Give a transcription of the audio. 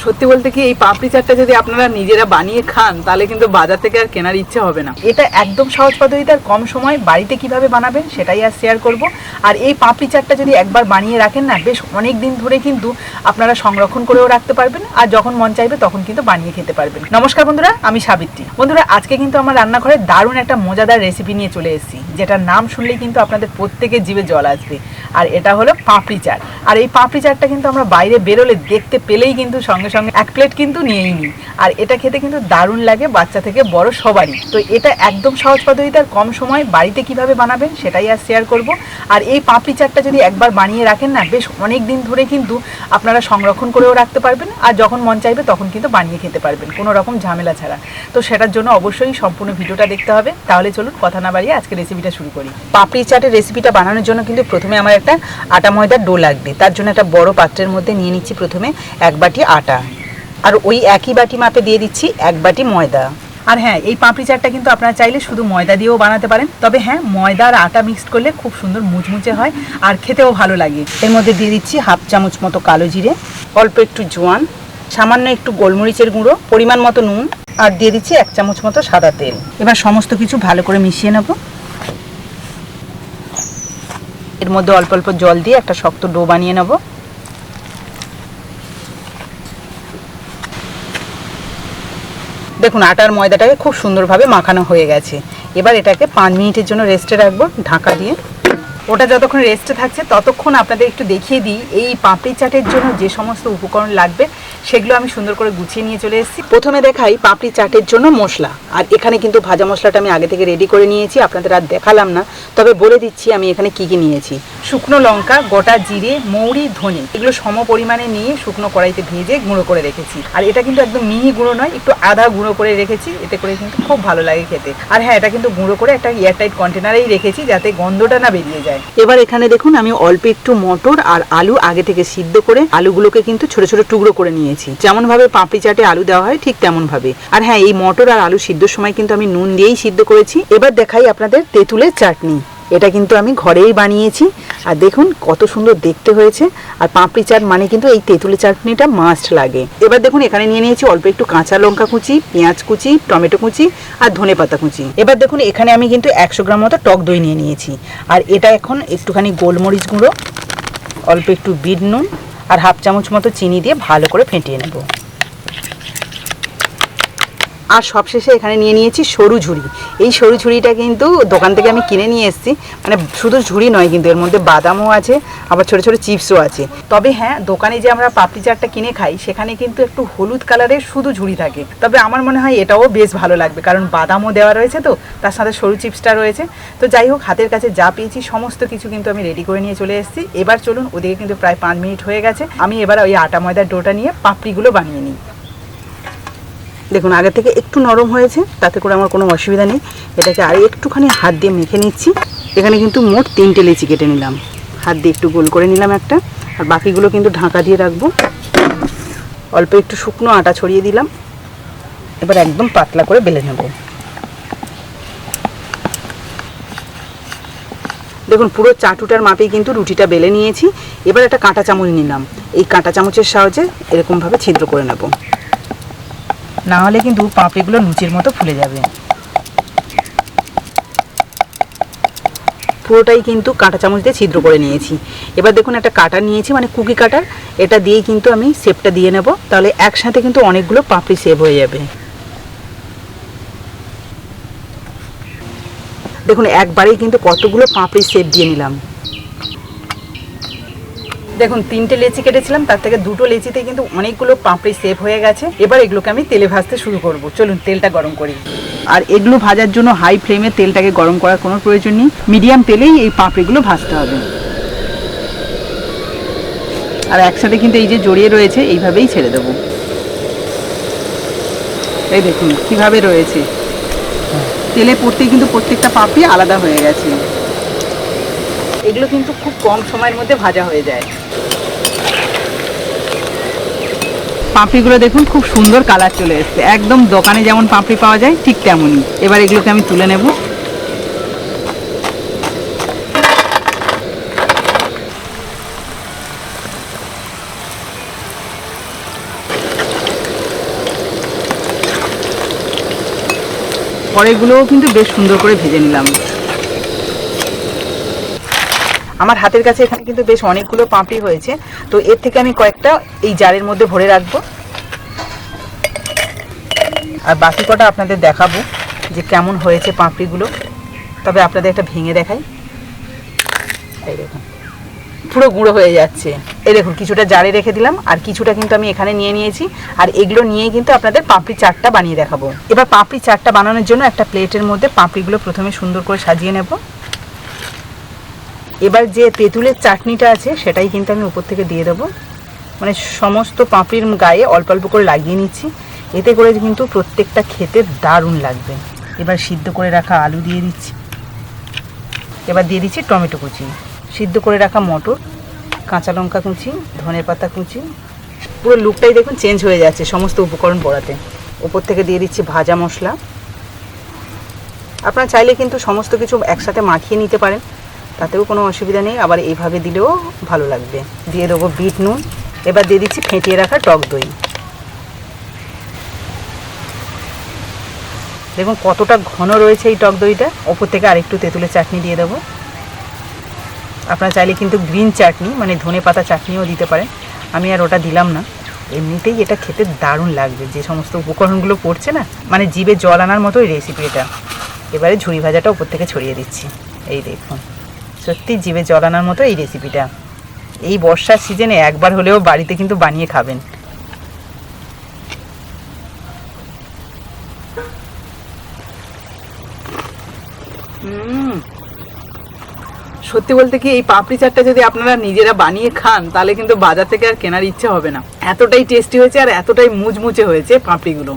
সত্যি বলতে কি এই পাপড়ি চাটটা যদি আপনারা নিজেরা বানিয়ে খান তাহলে কিন্তু বাজার থেকে আর কেনার ইচ্ছে হবে না। এটা একদম সহজ পদ্ধতিতে আর কম সময় বাড়িতে কিভাবে বানাবেন সেটাই আর শেয়ার করব। আর এই পাপড়ি চাটটা যদি একবার বানিয়ে রাখেন না, বেশ অনেক দিন ধরে কিন্তু আপনারা সংরক্ষণ করেও রাখতে পারবেন, আর যখন মন চাইবে তখন কিন্তু বানিয়ে খেতে পারবেন। নমস্কার বন্ধুরা, আমি সাবিত্রী। বন্ধুরা, আজকে কিন্তু আমার রান্নাঘরে দারুণ একটা মজাদার রেসিপি নিয়ে চলে এসেছি, যেটার নাম শুনলেই কিন্তু আপনাদের প্রত্যেকের জিভে জল আসবে। আর এটা হলো পাপড়ি চাট। আর এই পাপড়ি চাটটা কিন্তু আমরা বাইরে বেরোলে দেখতে পেলেই কিন্তু সঙ্গে সঙ্গে এক প্লেট কিন্তু নিয়েই নিই। আর এটা খেতে কিন্তু দারুণ লাগে বাচ্চা থেকে বড় সবারই। তো এটা একদম সহজ পদ্ধতিতে আর কম সময় বাড়িতে কিভাবে বানাবেন সেটাই আর শেয়ার করব। আর এই পাপড়ি চাটটা যদি একবার বানিয়ে রাখেন না, বেশ অনেক দিন ধরে কিন্তু আপনারা সংরক্ষণ করেও রাখতে পারবেন, আর যখন মন চাইবে তখন কিন্তু বানিয়ে খেতে পারবেন কোনো রকম ঝামেলা ছাড়া। তো সেটার জন্য অবশ্যই সম্পূর্ণ ভিডিওটা দেখতে হবে। তাহলে চলুন কথা না বাড়িয়ে আজকে রেসিপিটা শুরু করি। পাপড়ি চাটের রেসিপিটা বানানোর জন্য কিন্তু প্রথমে আমার একটা আটা ময়দার ডো লাগবে। তার জন্য একটা বড় পাত্রের মধ্যে নিয়ে নিচ্ছি প্রথমে 1 বাটি আটা, আর ওই একই বাটি মাপে দিয়ে দিচ্ছি 1 বাটি ময়দা। আর হ্যাঁ, এই পাপড়ি চাটটা কিন্তু আপনারা চাইলে শুধু ময়দা দিয়েও বানাতে পারেন, তবে হ্যাঁ, ময়দা আর আটা মিক্সড করলে খুব সুন্দর মুচমুচে হয় আর খেতেও ভালো লাগে। এর মধ্যে দিয়ে দিচ্ছি 1/2 চামচ মতো কালো জিরে, অল্প একটু জোয়ান, সামান্য একটু গোলমরিচের গুঁড়ো, পরিমাণ মতো নুন, আর দিয়ে দিচ্ছি 1 চামচ মতো সাদা তেল। এবার সমস্ত কিছু ভালো করে মিশিয়ে নেব। এর মধ্যে অল্প অল্প জল দিয়ে একটা শক্ত ডো বানিয়ে নেব। দেখুন, আটার ময়দাটাকে খুব সুন্দরভাবে মাখানো হয়ে গেছে। এবার এটাকে 5 মিনিটের জন্য রেস্টে রাখবো ঢাকা দিয়ে। ওটা যতক্ষণ রেস্টে থাকছে ততক্ষণ আপনাদের একটু দেখিয়ে দিই এই পাপড়ি চাটের জন্য যে সমস্ত উপকরণ লাগবে সেগুলো আমি সুন্দর করে গুছিয়ে নিয়ে চলে এসেছি। প্রথমে দেখাই পাপড়ি চাটের জন্য মশলা। আর এখানে কিন্তু ভাজা মশলাটা আমি আগে থেকে রেডি করে নিয়েছি, আপনাদের আর দেখালাম না, তবে বলে দিচ্ছি আমি এখানে কি কি নিয়েছি। শুকনো লঙ্কা, গোটা জিরে, মৌরি, ধনে, এগুলো সম পরিমাণে নিয়ে শুকনো কড়াইতে ভেজে গুঁড়ো করে রেখেছি। আর এটা কিন্তু একদম মিহি গুঁড়ো নয়, একটু আধা গুঁড়ো করে রেখেছি, এতে করে কিন্তু খুব ভালো লাগে খেতে। আর হ্যাঁ, এটা কিন্তু গুঁড়ো করে একটা এয়ারটাইট কন্টেনারেই রেখেছি যাতে গন্ধটা না বেরিয়ে যায়। এবার এখানে দেখুন, আমি অল্প একটু মটর আর আলু আগে থেকে সিদ্ধ করে আলুগুলোকে কিন্তু ছোট ছোট টুকরো করে নিয়েছি, যেমন ভাবে পাপড়ি চাটে আলু দেওয়া হয় ঠিক তেমন ভাবে। আর হ্যাঁ, এই মটর আর আলু সিদ্ধর সময় কিন্তু আমি নুন দিয়েই সিদ্ধ করেছি। এবার দেখাই আপনাদের তেঁতুলের চাটনি। এটা কিন্তু আমি ঘরেই বানিয়েছি, আর দেখুন কত সুন্দর দেখতে হয়েছে। আর পাপড়ি চাট মানে কিন্তু এই তেঁতুলের চাটনিটা মাস্ট লাগে। এবার দেখুন, এখানে নিয়ে নিয়েছি অল্প একটু কাঁচা লঙ্কা কুচি, পেঁয়াজ কুচি, টমেটো কুচি আর ধনেপাতা কুচি। এবার দেখুন, এখানে আমি কিন্তু 100 গ্রাম মতো টক দই নিয়ে নিয়েছি। আর এটা এখন একটুখানি গোলমরিচ গুঁড়ো, অল্প একটু বিট নুন আর 1/2 চামচ মতো চিনি দিয়ে ভালো করে ফেটিয়ে নেব। আর সবশেষে এখানে নিয়ে নিয়েছি সরু ঝুড়ি। এই সরু ঝুড়িটা কিন্তু দোকান থেকে আমি কিনে নিয়ে এসেছি। মানে শুধু ঝুড়ি নয়, কিন্তু এর মধ্যে বাদামও আছে, আবার ছোটো ছোটো চিপসও আছে। তবে হ্যাঁ, দোকানে যে আমরা পাপড়ি চাটটা কিনে খাই সেখানে কিন্তু একটু হলুদ কালারের শুধু ঝুড়ি থাকে। তবে আমার মনে হয় এটাও বেশ ভালো লাগবে, কারণ বাদামও দেওয়া রয়েছে, তো তার সাথে সরু চিপসটা রয়েছে। তো যাই হোক, হাতের কাছে যা পেয়েছি সমস্ত কিছু কিন্তু আমি রেডি করে নিয়ে চলে এসেছি। এবার চলুন, ওদিকে কিন্তু প্রায় 5 মিনিট হয়ে গেছে, আমি এবার ওই আটা ময়দার ডোটা নিয়ে পাপড়িগুলো বানিয়ে নিই। দেখুন, আগে থেকে একটু নরম হয়েছে, তাতে করে আমার কোনো অসুবিধা নেই। এটাকে আর একটুখানি হাত দিয়ে মেখে নিচ্ছি। এখানে কিন্তু মোট 3টে লেচি কেটে নিলাম, হাত দিয়ে একটু গোল করে নিলাম একটা, আর বাকিগুলো কিন্তু ঢাকা দিয়ে রাখবো। অল্প একটু শুকনো আটা ছড়িয়ে দিলাম। এবার একদম পাতলা করে বেলে নেব। দেখুন, পুরো চাটুটার মাপেই কিন্তু রুটিটা বেলে নিয়েছি। এবার একটা কাঁটা চামচ নিলাম, এই কাঁটা চামচের সাহায্যে এরকমভাবে ছিদ্র করে নেব, না হলে কিন্তু পাপড়িগুলো লুচির মতো ফুলে যাবে। পুরোটাই কিন্তু কাঁটা চামচ দিয়ে ছিদ্র করে নিয়েছি। এবার দেখুন, একটা কাটার নিয়েছি, মানে কুকি কাটার, এটা দিয়েই কিন্তু আমি শেপটা দিয়ে নেব, তাহলে একসাথে কিন্তু অনেকগুলো পাপড়ি শেপ হয়ে যাবে। দেখুন, একবারেই কিন্তু কতগুলো পাপড়ি শেপ দিয়ে নিলাম। দেখুন, 3টে লেচি কেটেছিলাম, তার থেকে 2টো লেচিতে কিন্তু অনেকগুলো পাপড়ি শেপ হয়ে গেছে। এবার এগুলোকে আমি তেলে ভাজতে শুরু করব। চলুন, তেলটা গরম করি। আর এগুলো ভাজার জন্য হাই ফ্লেমে তেলটাকে গরম করার কোনো প্রয়োজন নেই, মিডিয়াম তেলেই এই পাপড়িগুলো ভাজতে হবে। আর একসাথে কিন্তু এই যে জড়িয়ে রয়েছে, এইভাবেই ছেড়ে দেবো। এই দেখুন কিভাবে রয়েছে, তেলে পড়তেই কিন্তু প্রত্যেকটা পাপড়ি আলাদা হয়ে গেছে। এগুলো কিন্তু খুব কম সময়ের মধ্যে ভাজা হয়ে যায়। পাপড়িগুলো দেখুন খুব সুন্দর কালার চলে এসেছে, একদম দোকানে যেমন পাপড়ি পাওয়া যায় ঠিক তেমনই। এবার এগুলোকে আমি তুলে নেব। পরেগুলোও কিন্তু বেশ সুন্দর করে ভেজে নিলাম। আমার হাতের কাছে এখানে কিন্তু বেশ অনেকগুলো পাপড়ি হয়েছে, তো এর থেকে আমি কয়েকটা এই জারের মধ্যে ভরে রাখবো, আর বাকি কটা আপনাদের দেখাবো যে কেমন হয়েছে পাপড়িগুলো। তবে আপনাদের একটা ভেঙে দেখাই, এই দেখুন পুরো গুঁড়ো হয়ে যাচ্ছে। এই দেখুন কিছুটা জারে রেখে দিলাম, আর কিছুটা কিন্তু আমি এখানে নিয়ে নিয়েছি, আর এগুলো নিয়ে কিন্তু আপনাদের পাপড়ি চাটটা বানিয়ে দেখাবো। এবার পাপড়ি চাটটা বানানোর জন্য একটা প্লেটের মধ্যে পাপড়িগুলো প্রথমে সুন্দর করে সাজিয়ে নেব। এবার যে তেঁতুলের চাটনিটা আছে সেটাই কিন্তু আমি উপর থেকে দিয়ে দেবো, মানে সমস্ত পাপড়ির গায়ে অল্প অল্প করে লাগিয়ে নিচ্ছি, এতে করে কিন্তু প্রত্যেকটা খেতে দারুণ লাগবে। এবার সিদ্ধ করে রাখা আলু দিয়ে দিচ্ছি, এবার দিয়ে দিচ্ছি টমেটো কুচি, সিদ্ধ করে রাখা মটর, কাঁচা লঙ্কা কুচি, ধনেপাতা কুচি। পুরো লুকটাই দেখুন চেঞ্জ হয়ে যাচ্ছে সমস্ত উপকরণ পড়াতে। ওপর থেকে দিয়ে দিচ্ছি ভাজা মশলা। আপনারা চাইলে কিন্তু সমস্ত কিছু একসাথে মাখিয়ে নিতে পারেন, তাতেও কোনো অসুবিধা নেই, আবার এইভাবে দিলেও ভালো লাগবে। দিয়ে দেবো বিট নুন। এবার দিয়ে দিচ্ছি ফেটিয়ে রাখা টক দই। দেখুন কতটা ঘন রয়েছে এই টক দইটা। ওপর থেকে আরেকটু তেঁতুলের চাটনি দিয়ে দেবো। আপনারা চাইলে কিন্তু গ্রিন চাটনি মানে ধনে পাতা চাটনিও দিতে পারেন, আমি আর ওটা দিলাম না। এমনিতেই এটা খেতে দারুণ লাগবে, যে সমস্ত উপকরণগুলো পড়ছে না, মানে জিভে জল আনার মতোই রেসিপি এটা। এবারে ঝুড়ি ভাজাটা ওপর থেকে ছড়িয়ে দিচ্ছি। এই দেখুন সত্যি জিভে জল আনার মতো এই রেসিপিটা। এই বর্ষার সিজনে একবার হলেও বাড়িতে কিন্তু বানিয়ে খাবেন। সত্যি বলতে কি এই পাপড়ি চাটটা যদি আপনারা নিজেরা বানিয়ে খান তাহলে কিন্তু বাজার থেকে আর কেনার ইচ্ছে হবে না। এতটাই টেস্টি হয়েছে আর এতটাই মুচমুচে হয়েছে পাপড়িগুলো।